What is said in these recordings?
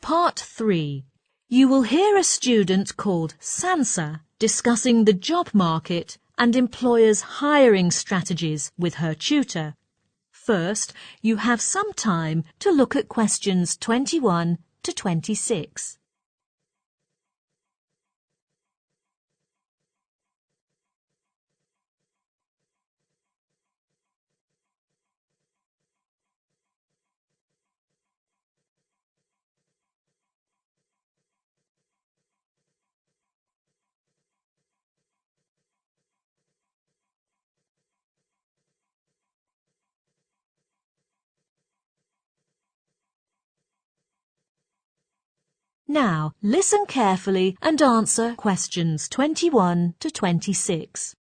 Part 3. You will hear a student called Sansa discussing the job market and employers' hiring strategies with her tutor. First, you have some time to look at questions 21 to 26. Now, listen carefully and answer questions 21 to 26.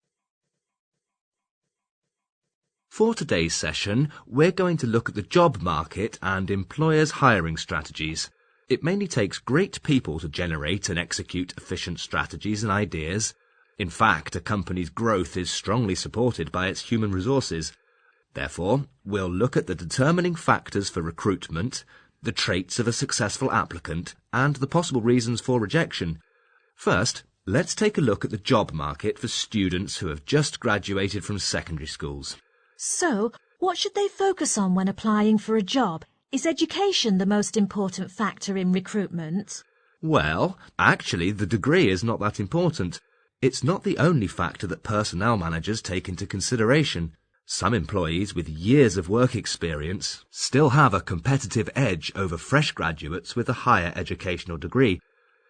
For today's session, we're going to look at the job market and employers' hiring strategies. It mainly takes great people to generate and execute efficient strategies and ideas. In fact, a company's growth is strongly supported by its human resources. Therefore, we'll look at the determining factors for recruitment, the traits of a successful applicant, and the possible reasons for rejection. First, let's take a look at the job market for students who have just graduated from secondary schools. So, what should they focus on when applying for a job? Is education the most important factor in recruitment? Well, actually, the degree is not that important. It's not the only factor that personnel managers take into consideration. Some employees with years of work experience still have a competitive edge over fresh graduates with a higher educational degree.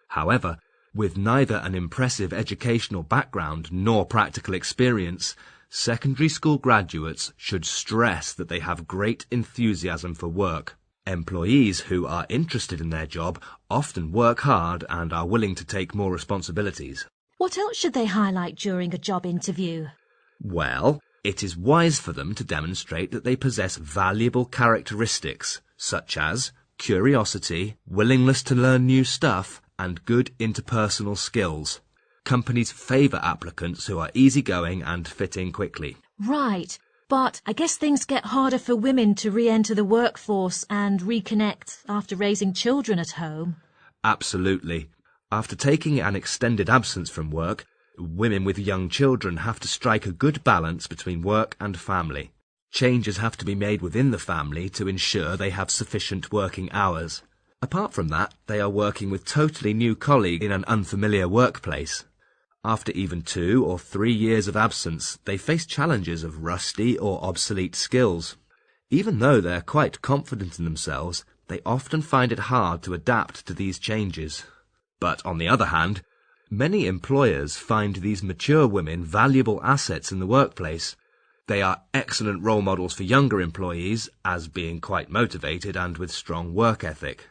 However, with neither an impressive educational background nor practical experience, secondary school graduates should stress that they have great enthusiasm for work. Employees who are interested in their job often work hard and are willing to take more responsibilities. What else should they highlight during a job interview? Well, it is wise for them to demonstrate that they possess valuable characteristics, such as curiosity, willingness to learn new stuff, and good interpersonal skills. Companies favour applicants who are easygoing and fit in quickly. Right, but I guess things get harder for women to re-enter the workforce and reconnect after raising children at home. Absolutely. After taking an extended absence from work, women with young children have to strike a good balance between work and family. Changes have to be made within the family to ensure they have sufficient working hours. Apart from that, they are working with totally new colleagues in an unfamiliar workplace. After even 2 or 3 years of absence, they face challenges of rusty or obsolete skills. Even though they're quite confident in themselves, they often find it hard to adapt to these changes. But on the other hand, many employers find these mature women valuable assets in the workplace. They are excellent role models for younger employees, as being quite motivated and with strong work ethic.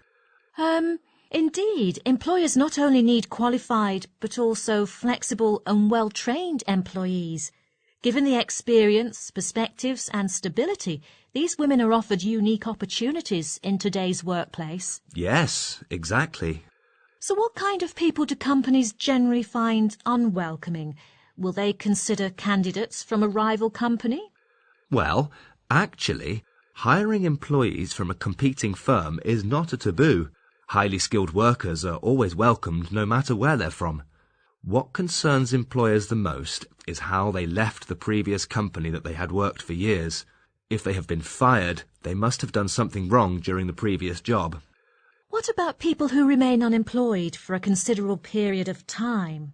Indeed, employers not only need qualified but also flexible and well-trained employees. Given the experience, perspectives and stability, these women are offered unique opportunities in today's workplace. Yes, exactly. So what kind of people do companies generally find unwelcoming? Will they consider candidates from a rival company? Well, actually, hiring employees from a competing firm is not a taboo. Highly skilled workers are always welcomed no matter where they're from. What concerns employers the most is how they left the previous company that they had worked for years. If they have been fired, they must have done something wrong during the previous job. What about people who remain unemployed for a considerable period of time?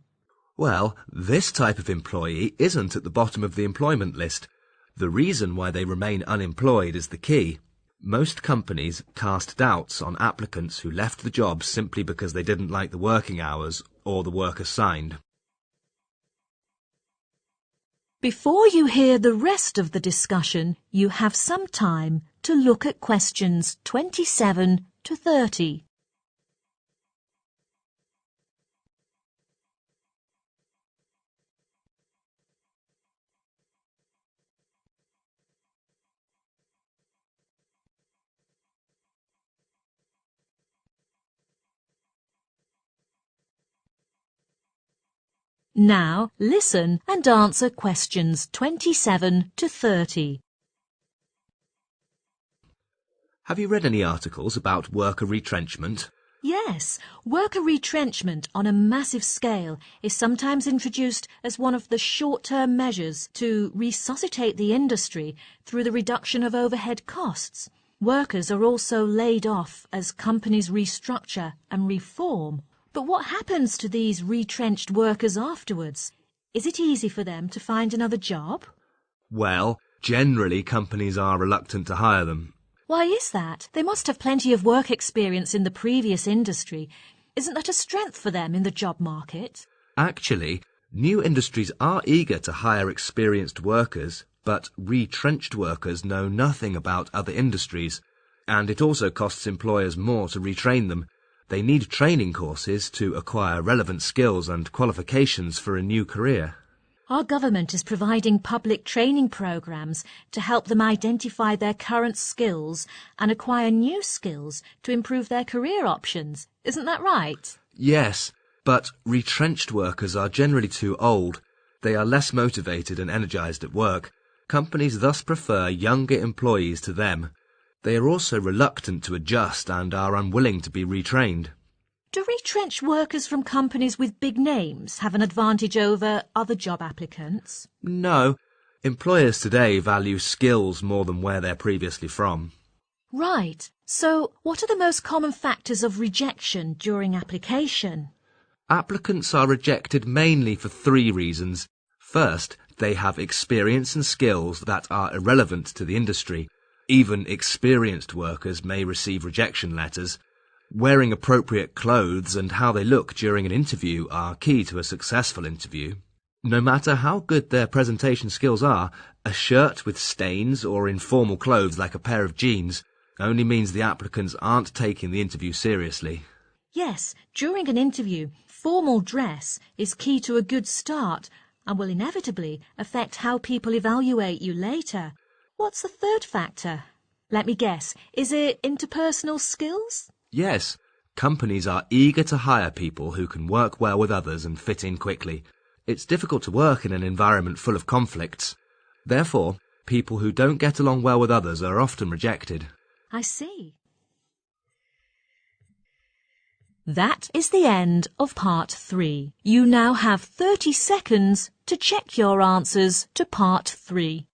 Well, this type of employee isn't at the bottom of the employment list. The reason why they remain unemployed is the key. Most companies cast doubts on applicants who left the job simply because they didn't like the working hours or the work assigned. Before you hear the rest of the discussion, you have some time to look at questions 27 to 30. Now listen and answer questions 27 to 30. Have you read any articles about worker retrenchment? Yes, worker retrenchment on a massive scale is sometimes introduced as one of the short-term measures to resuscitate the industry through the reduction of overhead costs. Workers are also laid off as companies restructure and reform. But what happens to these retrenched workers afterwards? Is it easy for them to find another job? Well, generally companies are reluctant to hire them. Why is that? They must have plenty of work experience in the previous industry. Isn't that a strength for them in the job market? Actually, new industries are eager to hire experienced workers, but retrenched workers know nothing about other industries, and it also costs employers more to retrain them. They need training courses to acquire relevant skills and qualifications for a new career. Our government is providing public training programs to help them identify their current skills and acquire new skills to improve their career options. Isn't that right? Yes, but retrenched workers are generally too old. They are less motivated and energized at work. Companies thus prefer younger employees to them. They are also reluctant to adjust and are unwilling to be retrained. Do retrenched workers from companies with big names have an advantage over other job applicants? No. Employers today value skills more than where they're previously from. Right. So, what are the most common factors of rejection during application? Applicants are rejected mainly for 3 reasons. First, they have experience and skills that are irrelevant to the industry. Even experienced workers may receive rejection letters. Wearing appropriate clothes and how they look during an interview are key to a successful interview. No matter how good their presentation skills are, a shirt with stains or informal clothes like a pair of jeans only means the applicants aren't taking the interview seriously. Yes, during an interview, formal dress is key to a good start and will inevitably affect how people evaluate you later. What's the third factor? Let me guess, is it interpersonal skills? Yes, companies are eager to hire people who can work well with others and fit in quickly. It's difficult to work in an environment full of conflicts. Therefore, people who don't get along well with others are often rejected. I see. That is the end of part 3. You now have 30 seconds to check your answers to part 3.